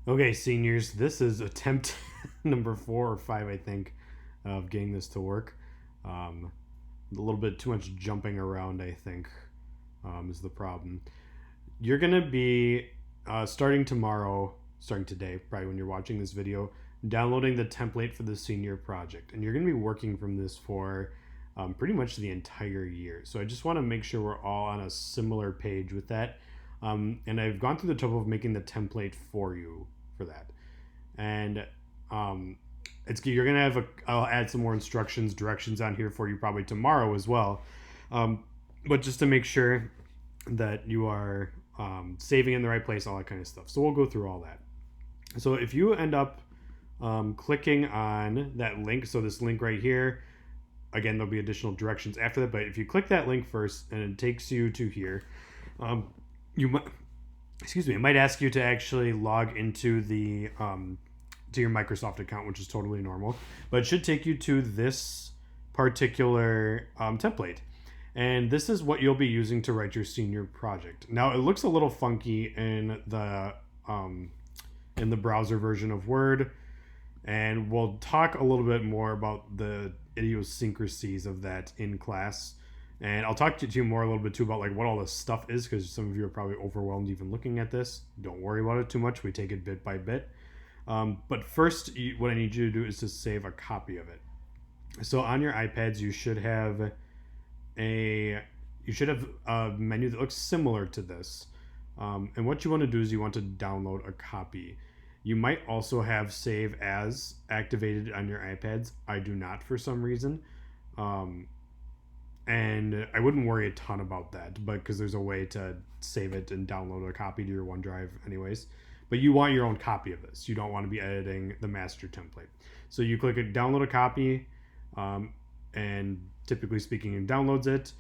Okay, seniors, this is attempt number 4 or 5, I think, of getting this to work. A little bit too much jumping around, I think, is the problem. You're going to be starting today, probably when you're watching this video, downloading the template for the senior project. And you're going to be working from this for pretty much the entire year. So I just want to make sure we're all on a similar page with that. And I've gone through the trouble of making the template for you for that. And you're gonna have I'll add some more directions on here for you probably tomorrow as well. But just to make sure that you are saving in the right place, all that kind of stuff. So we'll go through all that. So if you end up clicking on that link, so this link right here, again, there'll be additional directions after that. But if you click that link first and it takes you to here, it might ask you to actually log into the to your Microsoft account, which is totally normal, but it should take you to this particular template, and this is what you'll be using to write your senior project. Now it looks a little funky in the browser version of Word, and we'll talk a little bit more about the idiosyncrasies of that in class. And I'll talk to you more a little bit too about like what all this stuff is, because some of you are probably overwhelmed even looking at this. Don't worry about it too much. We take it bit by bit. But first, what I need you to do is to save a copy of it. So on your iPads, you should have a menu that looks similar to this. And what you want to do is you want to download a copy. You might also have Save As activated on your iPads. I do not for some reason. And I wouldn't worry a ton about that, but because there's a way to save it and download a copy to your OneDrive anyways. But you want your own copy of this. You don't want to be editing the master template. So you click it, download a copy, and typically speaking, it downloads it.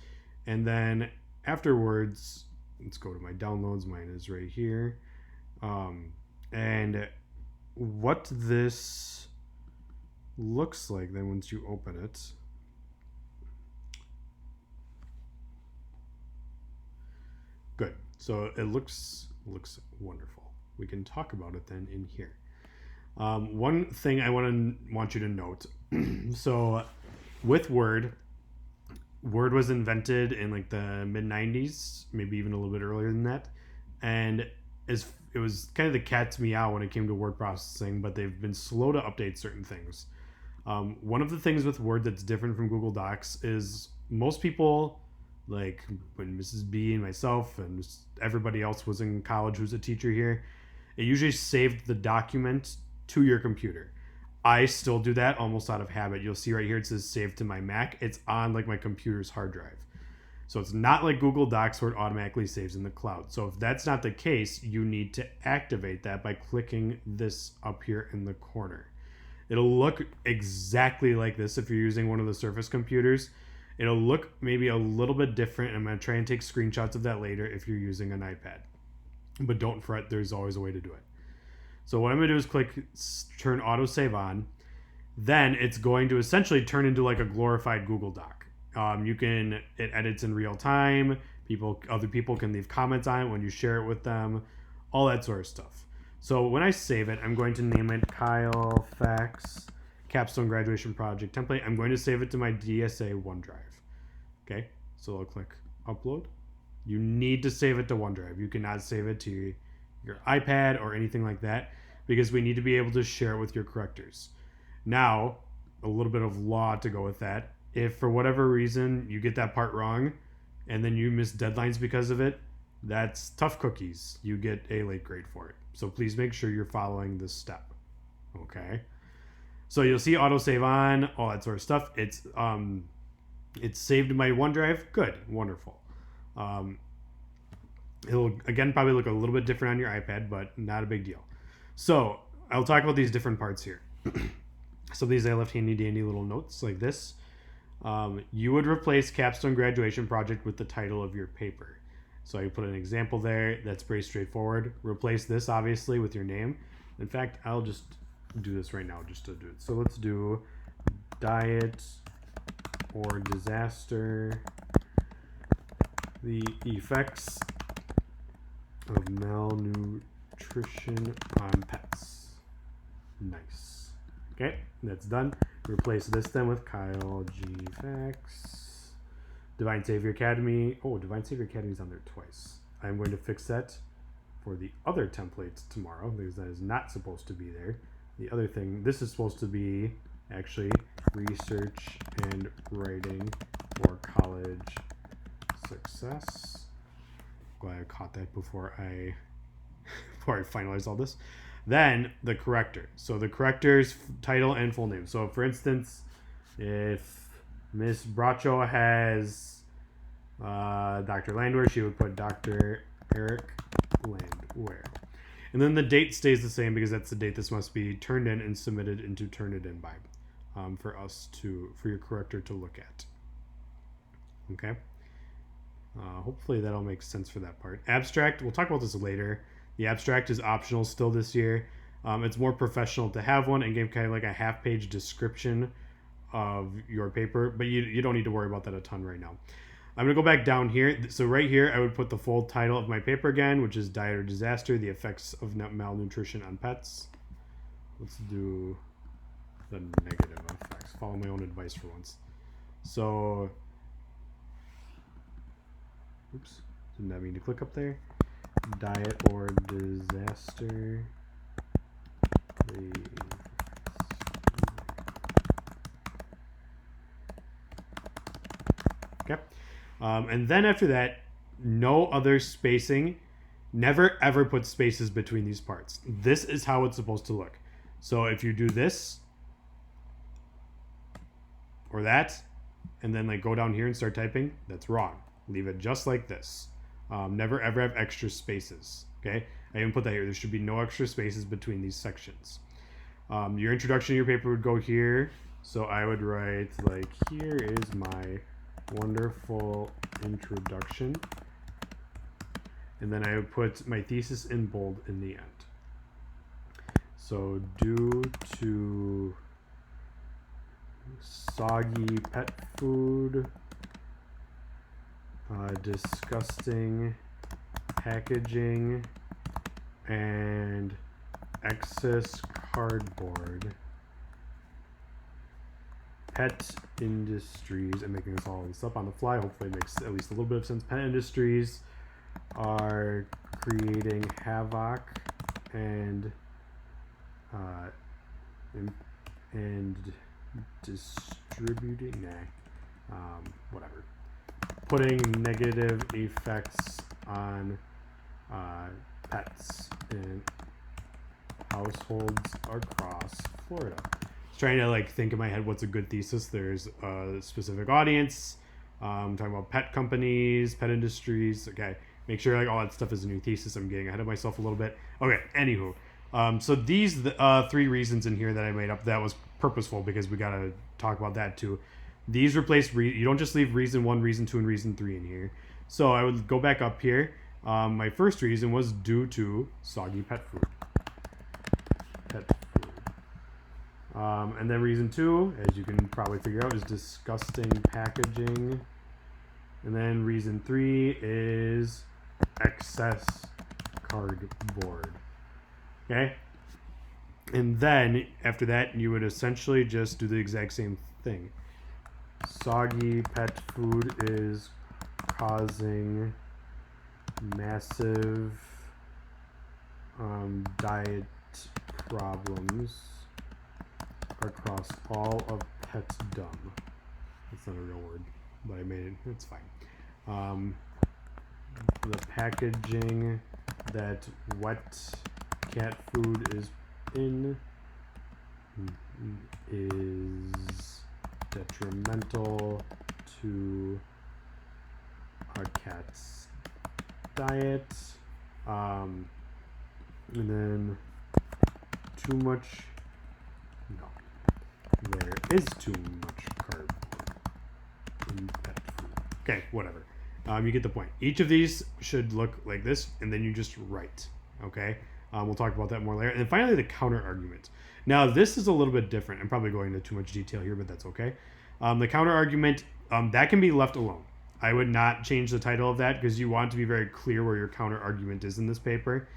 And then afterwards, let's go to my downloads. Mine is right here. And what this looks like then once you open it. Good. So it looks wonderful. We can talk about it then in here. One thing I want you to note. So with Word was invented in like the mid 90s, maybe even a little bit earlier than that. And it was kind of the cat's meow when it came to word processing, but they've been slow to update certain things. One of the things with Word that's different from Google Docs is most people, like when Mrs. B and myself and everybody else was in college who's a teacher here, it usually saved the document to your computer. I still do that almost out of habit. You'll see right here it says save to my Mac. It's on like my computer's hard drive. So it's not like Google Docs where it automatically saves in the cloud. So if that's not the case, you need to activate that by clicking this up here in the corner. It'll look exactly like this if you're using one of the Surface computers. It'll look maybe a little bit different. I'm going to try and take screenshots of that later if you're using an iPad. But don't fret, there's always a way to do it. So what I'm going to do is click turn autosave on. Then it's going to essentially turn into like a glorified Google Doc. It edits in real time. Other people can leave comments on it when you share it with them. All that sort of stuff. So when I save it, I'm going to name it Kyle Fax Capstone Graduation Project Template. I'm going to save it to my DSA OneDrive. Okay, so I'll click upload. You need to save it to OneDrive. You cannot save it to your iPad or anything like that because we need to be able to share it with your correctors. Now, a little bit of law to go with that. If for whatever reason you get that part wrong and then you miss deadlines because of it, that's tough cookies. You get a late grade for it. So please make sure you're following this step. Okay? So you'll see autosave on, all that sort of stuff. It's saved in my OneDrive. Good, wonderful. It'll again probably look a little bit different on your iPad, but not a big deal. So I'll talk about these different parts here. So these I left handy dandy little notes like this. You would replace Capstone Graduation Project with the title of your paper. So I put an example there. That's pretty straightforward. Replace this obviously with your name. In fact, I'll just do this right now just to do it. So let's do diet or disaster, the effects of malnutrition on pets. Okay, that's done. Replace this then with Kyle G. Fax. Divine Savior Academy. Oh, Divine Savior Academy is on there twice. I'm going to fix that for the other templates tomorrow because that is not supposed to be there. The other thing, this is supposed to be actually research and writing for college success. Glad I caught that before I finalize all this. Then the corrector. So the corrector's title and full name. So for instance, if Miss Bracho has Dr. Landwehr, she would put Dr. Eric Landwehr. And then the date stays the same because that's the date this must be turned in and submitted into Turnitin by for your corrector to look at. Okay. Hopefully that'll make sense for that part. Abstract, we'll talk about this later. The abstract is optional still this year. It's more professional to have one and give kind of like a half-page description of your paper, but you don't need to worry about that a ton right now. I'm going to go back down here. So right here, I would put the full title of my paper again, which is Diet or Disaster, the Effects of Malnutrition on Pets. Let's do the negative effects. Follow my own advice for once. So, oops, didn't have me to click up there. Diet or Disaster. Okay. And then after that, no other spacing. Never ever put spaces between these parts. This is how it's supposed to look. So if you do this or that, and then like go down here and start typing, that's wrong. Leave it just like this. Never ever have extra spaces. Okay, I even put that here. There should be no extra spaces between these sections. Your introduction to your paper would go here. So I would write like, here is my wonderful introduction. And then I would put my thesis in bold in the end. So due to soggy pet food, disgusting packaging, and excess cardboard, pet industries, I'm making this all this up on the fly, hopefully it makes at least a little bit of sense. Pet industries are creating havoc and distributing, whatever, putting negative effects on pets in households across Florida. Just trying to like think in my head what's a good thesis. There's a specific audience. I'm talking about pet companies, pet industries. Okay, make sure like all that stuff is a new thesis. I'm getting ahead of myself a little bit. Okay, anywho. So these three reasons in here that I made up, that was purposeful because we got to talk about that too. These replace, you don't just leave reason 1, reason 2, and reason 3 in here. So I would go back up here. My first reason was due to soggy pet food. And then reason 2, as you can probably figure out, is disgusting packaging. And then reason 3 is excess cardboard. Okay? And then after that, you would essentially just do the exact same thing. Soggy pet food is causing massive diet problems across all of petdom. That's not a real word, but I made it. It's fine. The packaging that wet cat food is in is detrimental to our cat's diet. And then too much. No, there is too much cardboard in pet food. Okay, whatever. You get the point. Each of these should look like this, and then you just write. Okay. We'll talk about that more later. And then finally, the counter argument. Now, this is a little bit different. I'm probably going into too much detail here, but that's okay. The counter argument, that can be left alone. I would not change the title of that because you want to be very clear where your counter argument is in this paper.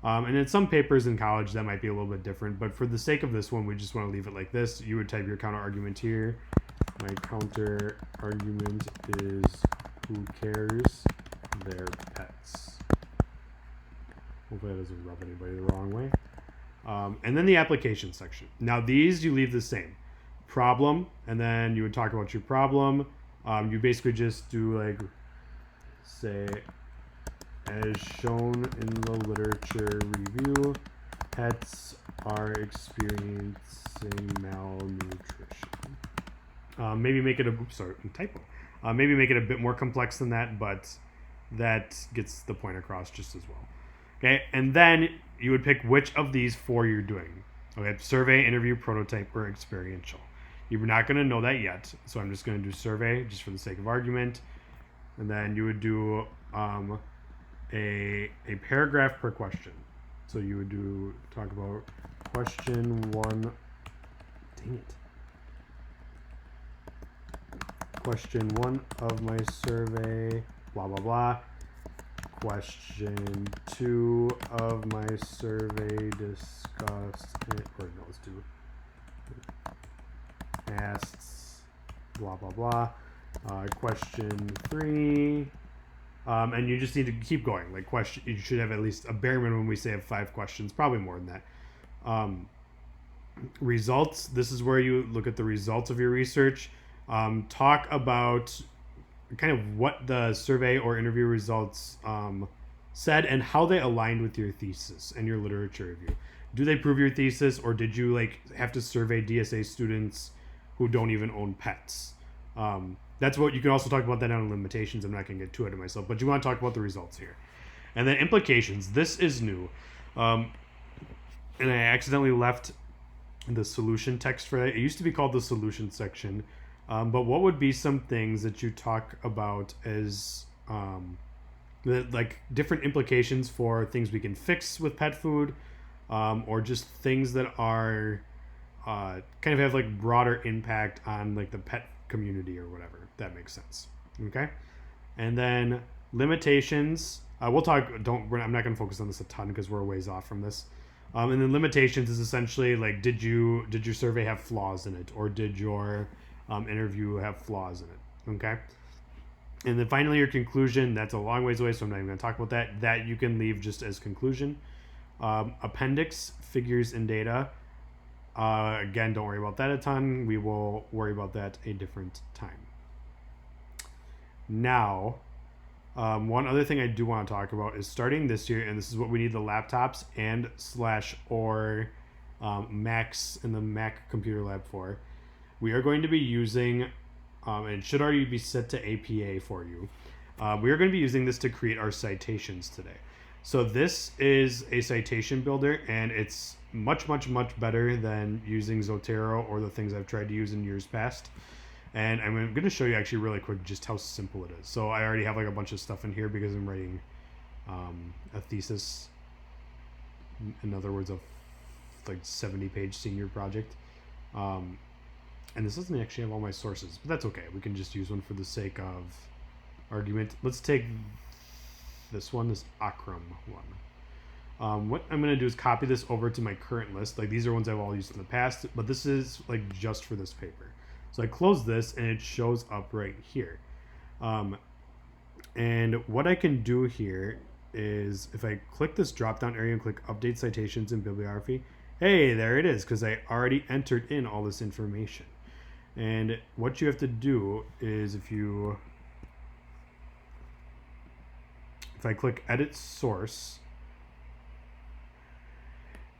And in some papers in college, that might be a little bit different. But for the sake of this one, we just want to leave it like this. You would type your counter argument here. My counter argument is who cares? Their pets. Hopefully that doesn't rub anybody the wrong way. And then the application section. Now these you leave the same. Problem, and then you would talk about your problem. You basically just do like, say, as shown in the literature review, pets are experiencing malnutrition. Maybe make it typo. Maybe make it a bit more complex than that, but that gets the point across just as well. Okay, and then you would pick which of these 4 you're doing. Okay, survey, interview, prototype, or experiential. You're not going to know that yet, so I'm just going to do survey just for the sake of argument. And then you would do a paragraph per question. So you would talk about question 1. Dang it. Question 1 of my survey, blah, blah, blah. Question 2 of my survey discussed, let's do asks, blah, blah, blah. Question 3, and you just need to keep going. Like you should have at least a bare minimum. We say have 5 questions, probably more than that. Results. This is where you look at the results of your research. Talk about kind of what the survey or interview results said and how they aligned with your thesis and your literature review. Do they prove your thesis, or did you have to survey DSA students who don't even own pets? That's what you can also talk about that on limitations. I'm not going to get too ahead of myself, but you want to talk about the results here. And then implications. This is new. And I accidentally left the solution text for that. It used to be called the solution section. But what would be some things that you talk about as like different implications for things we can fix with pet food, or just things that are kind of have like broader impact on like the pet community or whatever. If that makes sense. Okay. And then limitations. We'll talk. I'm not going to focus on this a ton because we're a ways off from this. And then limitations is essentially like, did your survey have flaws in it, or did your interview have flaws in it? Okay. And then finally, your conclusion. That's a long ways away, so I'm not even going to talk about that. That you can leave just as conclusion. Appendix, figures and data. Again, don't worry about that a ton. We will worry about that a different time. Now, one other thing I do want to talk about is starting this year, and this is what we need the laptops and or Macs in the Mac Computer Lab for. We are going to be using, and it should already be set to APA for you. We are going to be using this to create our citations today. So this is a citation builder, and it's much, much, much better than using Zotero or the things I've tried to use in years past. And I'm going to show you actually really quick just how simple it is. So I already have like a bunch of stuff in here because I'm writing a thesis. In other words, a like 70-page senior project. And this doesn't actually have all my sources, but that's okay. We can just use one for the sake of argument. Let's take this one, this Akram one. What I'm going to do is copy this over to my current list. Like these are ones I've all used in the past, but this is like just for this paper. So I close this and it shows up right here. And what I can do here is if I click this drop down area and click update citations and bibliography, hey, there it is, because I already entered in all this information. And what you have to do is if I click edit source,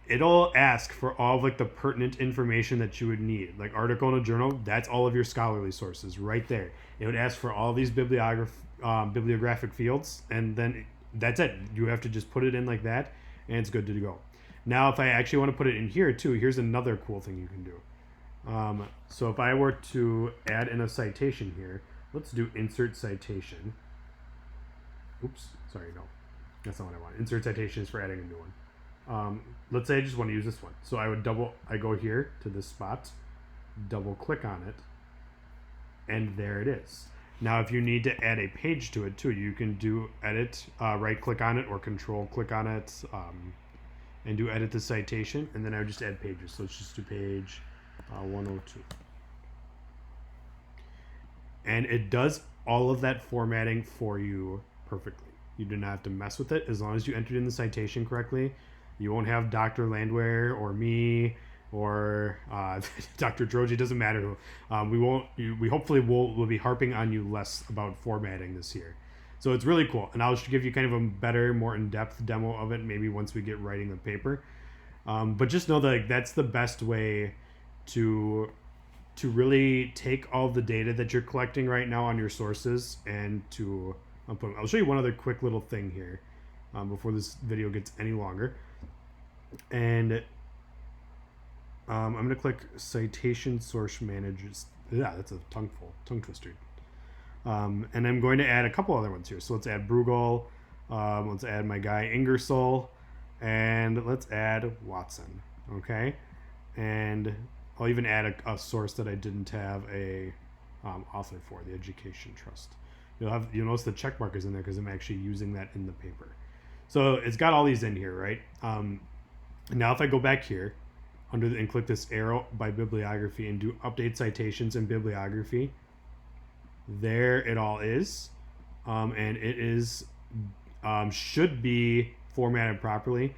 it'll ask for all of like the pertinent information that you would need, like article in a journal. That's all of your scholarly sources right there. It would ask for all these bibliographic fields, and then that's it. You have to just put it in like that, and it's good to go. Now, if I actually want to put it in here too, here's another cool thing you can do. So if I were to add in a citation here, let's do insert citation. Oops, sorry, no, that's not what I want. Insert citation is for adding a new one. Let's say I just want to use this one. So I go here to this spot, double click on it, and there it is. Now, if you need to add a page to it too, you can do edit, right click on it or control click on it. and do edit the citation, and then I would just add pages. So let's just do page 102. And it does all of that formatting for you perfectly. You do not have to mess with it as long as you entered in the citation correctly. You won't have Dr. Landwehr or me or Dr. Droji, doesn't matter who. We won't. We hopefully will be harping on you less about formatting this year. So it's really cool, and I'll give you kind of a better, more in-depth demo of it maybe once we get writing the paper. But just know that that's the best way to really take all the data that you're collecting right now on your sources and to put them. I'll show you one other quick little thing here before this video gets any longer. And I'm going to click Citation Source Managers. Yeah, that's a tongue twister. And I'm going to add a couple other ones here. So let's add Bruegel. Let's add my guy Ingersoll. And let's add Watson. Okay. And I'll even add a source that I didn't have a author for, the Education Trust. You'll notice the check mark is in there because I'm actually using that in the paper. So it's got all these in here, right? Now if I go back here and click this arrow by bibliography and do update citations and bibliography, there it all is, and it is should be formatted properly.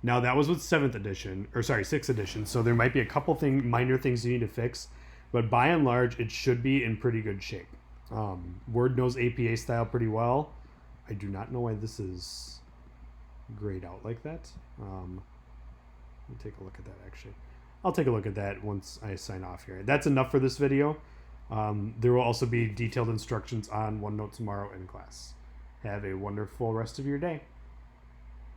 Now that was with 6th edition, so there might be a couple minor things you need to fix, but by and large it should be in pretty good shape. Word knows APA style pretty well. I do not know why this is grayed out like that. Let me take a look at that actually. I'll take a look at that once I sign off here. That's enough for this video. There will also be detailed instructions on OneNote tomorrow in class. Have a wonderful rest of your day.